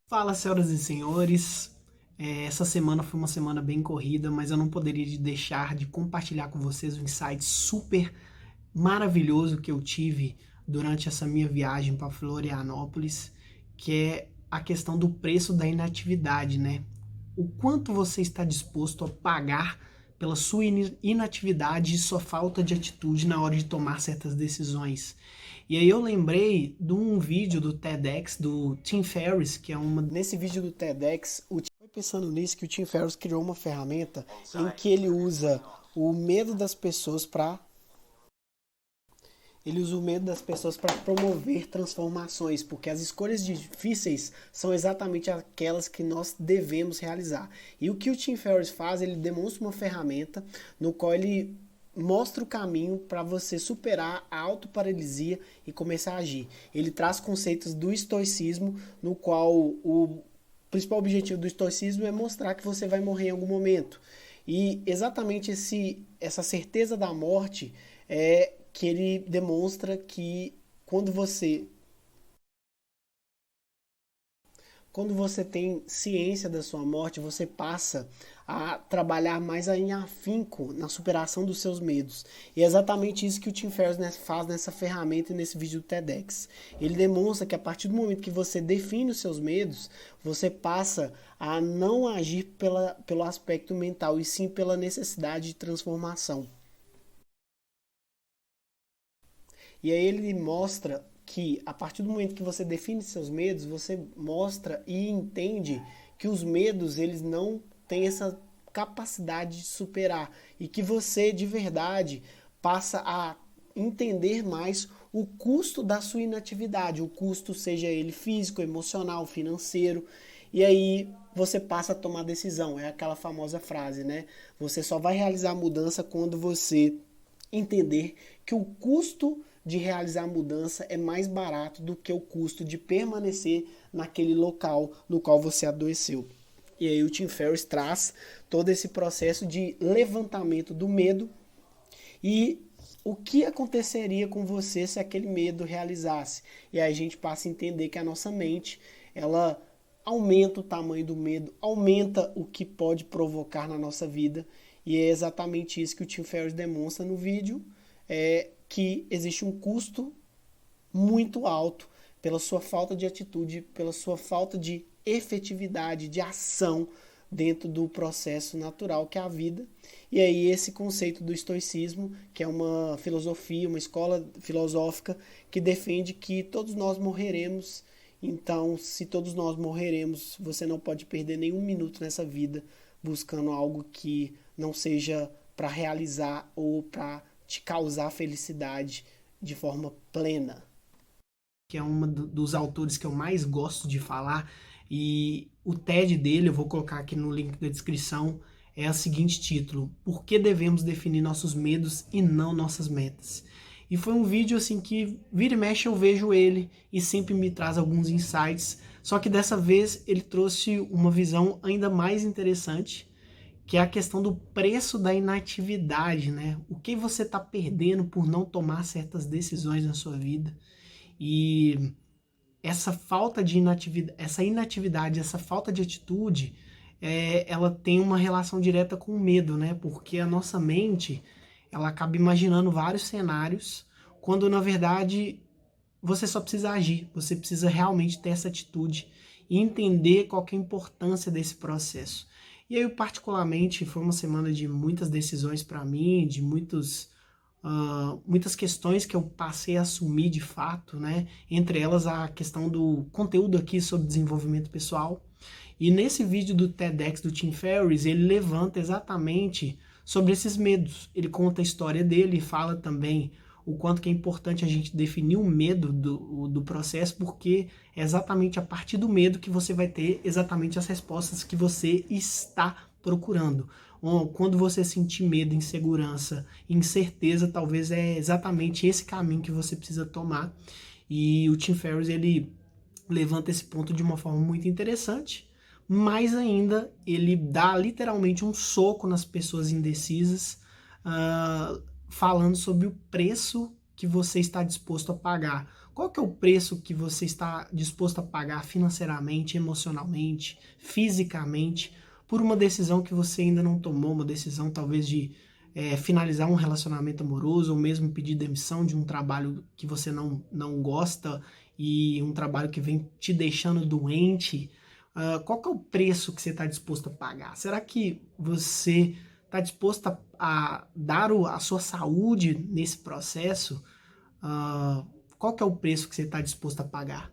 Fala, senhoras e senhores. Essa semana foi uma semana bem corrida, mas eu não poderia deixar de compartilhar com vocês um insight super maravilhoso que eu tive durante essa minha viagem para Florianópolis, que é a questão do preço da inatividade, né? O quanto você está disposto a pagar pela sua inatividade e sua falta de atitude na hora de tomar certas decisões. E aí eu lembrei de um vídeo do TEDx do Tim Ferriss, que é uma... Nesse vídeo do TEDx, foi pensando nisso que o Tim Ferriss criou uma ferramenta em que ele usa o medo das pessoas para promover transformações, porque as escolhas difíceis são exatamente aquelas que nós devemos realizar. E o que o Tim Ferriss faz, ele demonstra uma ferramenta no qual ele mostra o caminho para você superar a autoparalisia e começar a agir. Ele traz conceitos do estoicismo, no qual o principal objetivo do estoicismo é mostrar que você vai morrer em algum momento. E exatamente essa certeza da morte é que ele demonstra que quando você tem ciência da sua morte, você passa a trabalhar mais em afinco na superação dos seus medos. E é exatamente isso que o Tim Ferriss faz nessa ferramenta e nesse vídeo do TEDx. Ele demonstra que a partir do momento que você define os seus medos, você passa a não agir pelo aspecto mental, e sim pela necessidade de transformação. E aí ele mostra que a partir do momento que você define seus medos, você mostra e entende que os medos, eles não têm essa capacidade de superar, e que você de verdade passa a entender mais o custo da sua inatividade, o custo seja ele físico, emocional, financeiro. E aí você passa a tomar decisão, é aquela famosa frase, né? Você só vai realizar a mudança quando você entender que o custo de realizar a mudança é mais barato do que o custo de permanecer naquele local no qual você adoeceu. E aí o Tim Ferriss traz todo esse processo de levantamento do medo e o que aconteceria com você se aquele medo realizasse. E aí a gente passa a entender que a nossa mente, ela aumenta o tamanho do medo, aumenta o que pode provocar na nossa vida. E é exatamente isso que o Tim Ferriss demonstra no vídeo, que existe um custo muito alto pela sua falta de atitude, pela sua falta de efetividade, de ação dentro do processo natural que é a vida. E aí esse conceito do estoicismo, que é uma filosofia, uma escola filosófica que defende que todos nós morreremos. Então, se todos nós morreremos, você não pode perder nenhum minuto nessa vida buscando algo que não seja para realizar ou para te causar felicidade de forma plena. Que é um dos autores que eu mais gosto de falar, e o TED dele, eu vou colocar aqui no link da descrição, é o seguinte título: Por que devemos definir nossos medos e não nossas metas? E foi um vídeo assim que vira e mexe eu vejo ele e sempre me traz alguns insights, só que dessa vez ele trouxe uma visão ainda mais interessante, que é a questão do preço da inatividade, né? O que você está perdendo por não tomar certas decisões na sua vida. E essa falta de inatividade, essa falta de atitude, ela tem uma relação direta com o medo, né? Porque a nossa mente, ela acaba imaginando vários cenários, quando na verdade você só precisa agir, você precisa realmente ter essa atitude e entender qual que é a importância desse processo. E aí, particularmente, foi uma semana de muitas decisões para mim, de muitas questões que eu passei a assumir de fato, né? Entre elas a questão do conteúdo aqui sobre desenvolvimento pessoal. E nesse vídeo do TEDx do Tim Ferriss, ele levanta exatamente sobre esses medos. Ele conta a história dele e fala também o quanto que é importante a gente definir o medo do processo, porque é exatamente a partir do medo que você vai ter exatamente as respostas que você está procurando. Quando você sentir medo, insegurança, incerteza, talvez é exatamente esse caminho que você precisa tomar. E o Tim Ferriss, ele levanta esse ponto de uma forma muito interessante, mas ainda ele dá literalmente um soco nas pessoas indecisas, falando sobre o preço que você está disposto a pagar? Qual que é o preço que você está disposto a pagar financeiramente, emocionalmente, fisicamente, por uma decisão que você ainda não tomou, uma decisão talvez de finalizar um relacionamento amoroso, ou mesmo pedir demissão de um trabalho que você não gosta e um trabalho que vem te deixando doente? Qual que é o preço que você está disposto a pagar? Será que você está disposto a dar a sua saúde nesse processo? Qual que é o preço que você está disposto a pagar?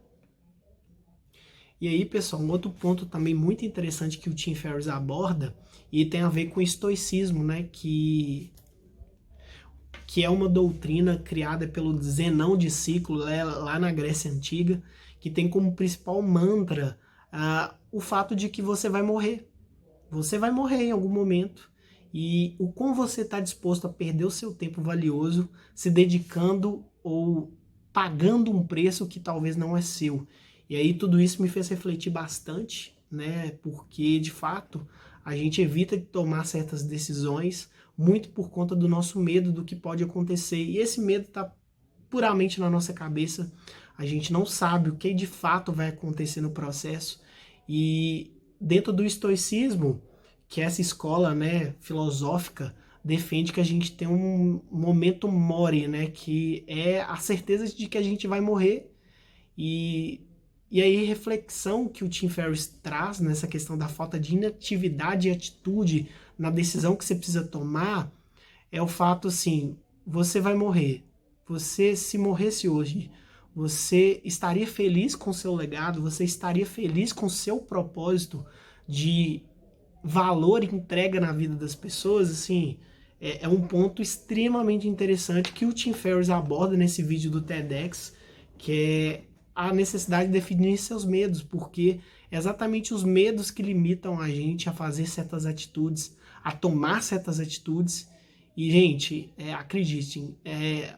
E aí, pessoal, um outro ponto também muito interessante que o Tim Ferriss aborda, e tem a ver com o estoicismo, né? Que é uma doutrina criada pelo Zenão de Ciclo, lá na Grécia Antiga, que tem como principal mantra o fato de que você vai morrer. Você vai morrer em algum momento. E o quão você está disposto a perder o seu tempo valioso se dedicando ou pagando um preço que talvez não é seu. E aí tudo isso me fez refletir bastante, né? Porque, de fato, a gente evita de tomar certas decisões muito por conta do nosso medo do que pode acontecer. E esse medo está puramente na nossa cabeça. A gente não sabe o que de fato vai acontecer no processo. E dentro do estoicismo, que essa escola, né, filosófica, defende que a gente tem um momento mori, né, que é a certeza de que a gente vai morrer. E aí, reflexão que o Tim Ferriss traz nessa questão da falta de inatividade e atitude na decisão que você precisa tomar é o fato, assim, você vai morrer. Você, se morresse hoje, você estaria feliz com o seu legado? Você estaria feliz com o seu propósito de valor e entrega na vida das pessoas? Assim, é um ponto extremamente interessante que o Tim Ferriss aborda nesse vídeo do TEDx, que é a necessidade de definir seus medos, porque é exatamente os medos que limitam a gente a fazer certas atitudes, a tomar certas atitudes. E, gente, acreditem,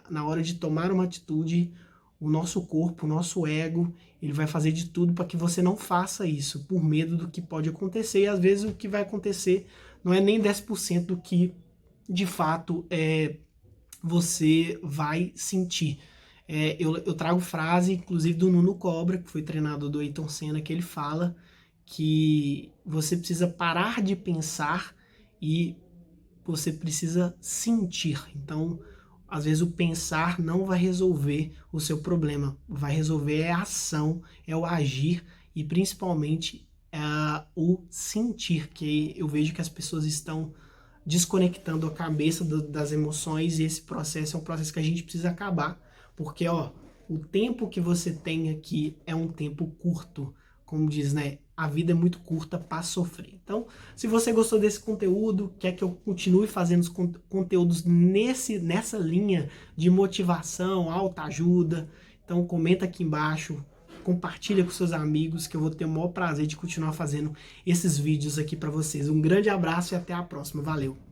na hora de tomar uma atitude, o nosso corpo, o nosso ego, ele vai fazer de tudo para que você não faça isso, por medo do que pode acontecer. E às vezes o que vai acontecer não é nem 10% do que de fato você vai sentir. Eu trago frase, inclusive, do Nuno Cobra, que foi treinador do Ayrton Senna, que ele fala que você precisa parar de pensar e você precisa sentir. Então, às vezes o pensar não vai resolver o seu problema. Vai resolver a ação, é o agir e principalmente o sentir, que eu vejo que as pessoas estão desconectando a cabeça das emoções, e esse processo é um processo que a gente precisa acabar, porque o tempo que você tem aqui é um tempo curto, como diz, né? A vida é muito curta para sofrer. Então, se você gostou desse conteúdo, quer que eu continue fazendo os conteúdos nessa linha de motivação, autoajuda, então comenta aqui embaixo, compartilha com seus amigos, que eu vou ter o maior prazer de continuar fazendo esses vídeos aqui para vocês. Um grande abraço e até a próxima. Valeu!